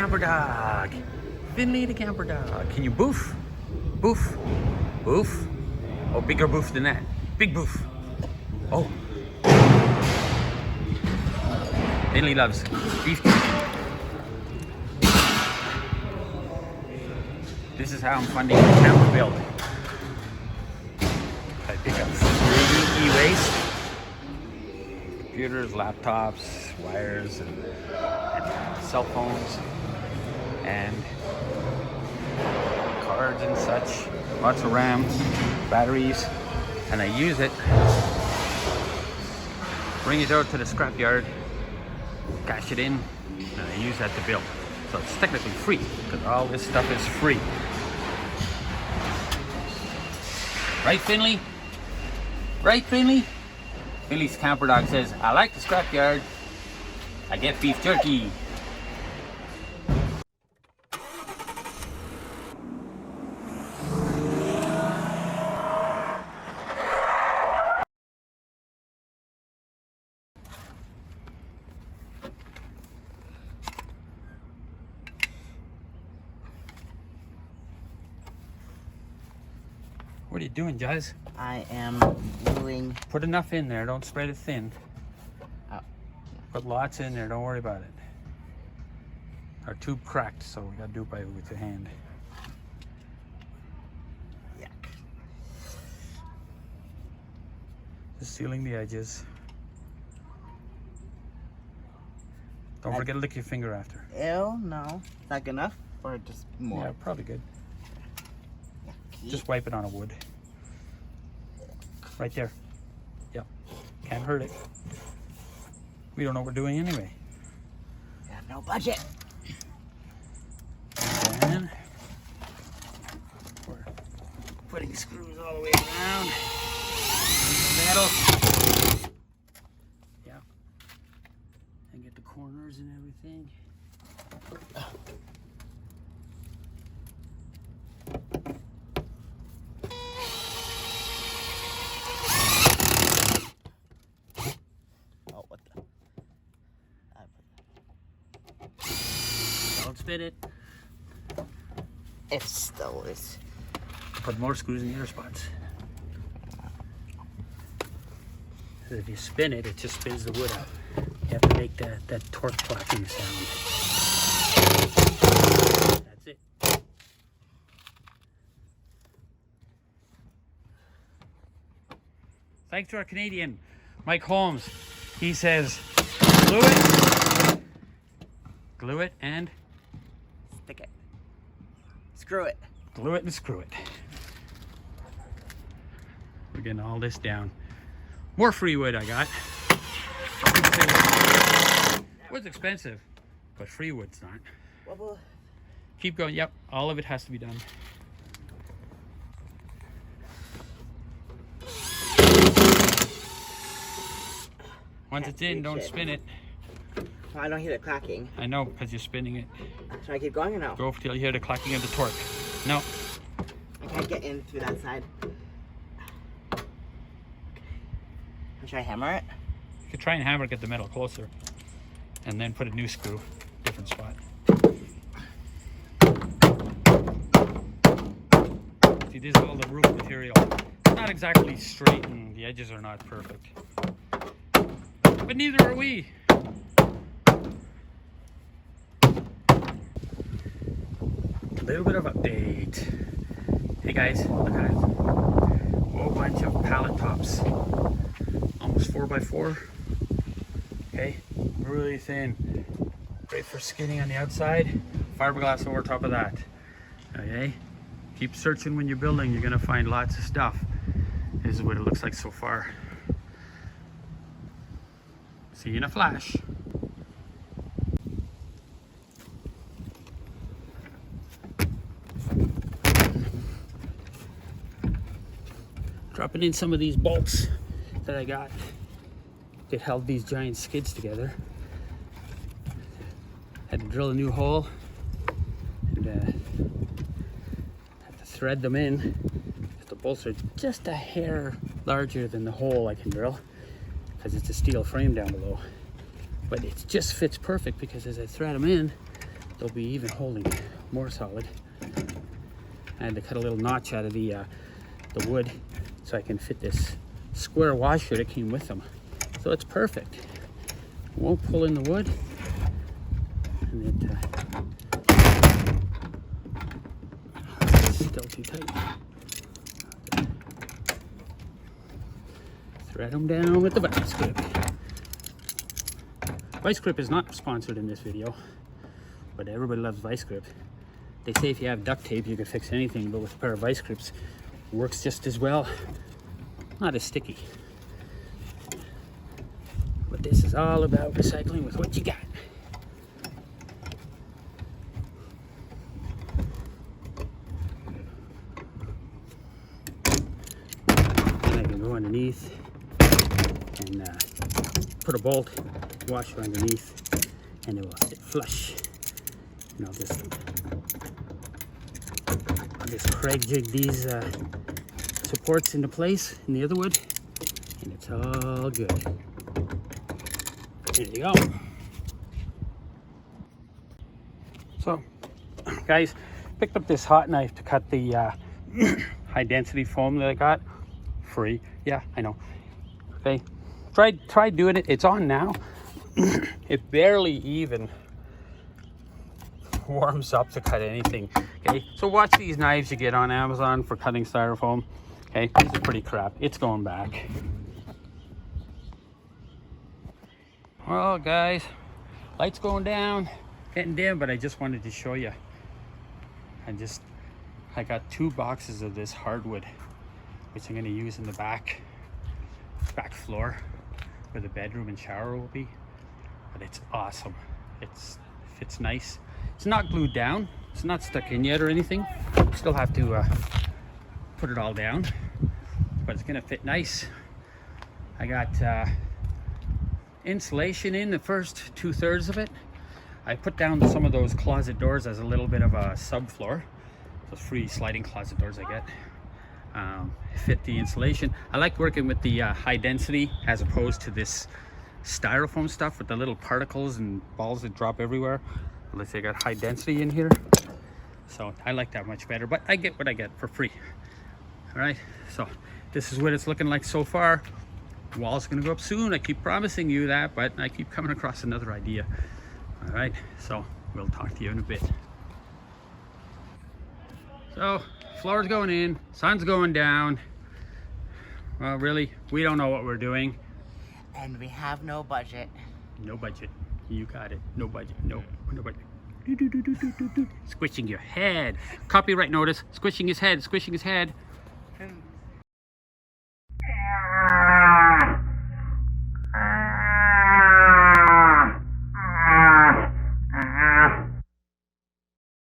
camper dog. Finley the camper dog. Can you boof? Boof. Boof. Oh, bigger boof than that. Big boof. Oh. Finley loves beef jerky. This is how I'm funding the camper build. I pick up free e-waste. Computers, laptops, wires, and cell phones, and cards and such. Lots of RAM, batteries, and I use it. Bring it out to the scrapyard, cash it in, and I use that to build. So it's technically free, because all this stuff is free. Right, Finley? Right, Finley? Finley's camper dog says, I like the scrapyard. I get beef jerky. What are you doing, Jazz? I am gluing. Put enough in there, don't spread it thin. Oh. Put lots in there, don't worry about it. Our tube cracked, so we gotta do it with your hand. Yuck. Just sealing the edges. Don't forget to lick your finger after. Ew, no. Is that good enough? Or just more? Yeah, probably good. Yucky. Just wipe it on a wood. Right there. Yep. Can't hurt it. We don't know what we're doing anyway. We have no budget. And we're putting screws all the way around in the metal. Yep. And get the corners and everything. Don't spit it. It still is. Put more screws in the other spots. If you spin it, it just spins the wood out. You have to make that torque clacking sound. That's it. Thanks to our Canadian, Mike Holmes. He says, glue it and Stick it. Screw it. glue it and screw it. We're getting all this down. More free wood I got. Wood's expensive, but free wood's not. Wobble. Keep going. Yep, all of it has to be done. Once it's in, don't spin it. Oh, I don't hear the clacking. I know, because you're spinning it. Should I keep going or no? Go till you hear the clacking of the torque. No. I can't get in through that side. Okay. Should I hammer it? You could try and hammer it, get the metal closer, and then put a new screw, different spot. See, this is all the roof material. It's not exactly straight, and the edges are not perfect. But neither are we. A little bit of update. Hey guys, look at it. Whole bunch of pallet tops. Almost 4x4. Okay, really thin. Great for skidding on the outside. Fiberglass over top of that. Okay, keep searching when you're building. You're gonna find lots of stuff. This is what it looks like so far. See you in a flash. Dropping in some of these bolts that I got that held these giant skids together. Had to drill a new hole and had to thread them in. The bolts are just a hair larger than the hole I can drill because it's a steel frame down below. But it just fits perfect because as I thread them in, they'll be even holding more solid. I had to cut a little notch out of the wood so I can fit this square washer that came with them. So it's perfect. Won't pull in the wood. And it still too tight. Okay. Thread them down with the vice grip. Vice grip is not sponsored in this video, but everybody loves vice grip. They say if you have duct tape, you can fix anything, but with a pair of vice grips, it works just as well. Not as sticky. But this is all about recycling with what you got. And I can go underneath and put a bolt washer underneath, and it will sit flush. And I'll just Craig jig these supports into place in the other wood, and it's all good. There you go. So, guys, picked up this hot knife to cut the high density foam that I got. Free. Yeah, I know. Okay. Tried doing it. It's on now. It barely even warms up to cut anything. Okay, so watch these knives you get on Amazon for cutting styrofoam. Okay, these are pretty crap. It's going back. Well, guys, lights going down, getting dim, but I just wanted to show you. I got 2 boxes of this hardwood, which I'm going to use in the back floor where the bedroom and shower will be. But it's awesome. It fits nice. It's not glued down. It's not stuck in yet or anything. Still have to put it all down, but it's gonna fit nice. I got insulation in the first 2/3 of it. I put down some of those closet doors as a little bit of a subfloor. Those free sliding closet doors I get. Fit the insulation. I like working with the high density as opposed to this styrofoam stuff with the little particles and balls that drop everywhere. Let's say I got high density in here, so I like that much better, but I get what I get for free. All right, so this is what it's looking like so far. Wall's gonna go up soon. I keep promising you that, but I keep coming across another idea. All right, so we'll talk to you in a bit. So floor's going in, sun's going down. Well, really, we don't know what we're doing. And we have no budget. No budget. You got it. No budget. No budget. Squishing your head. Copyright notice. Squishing his head. Squishing his head.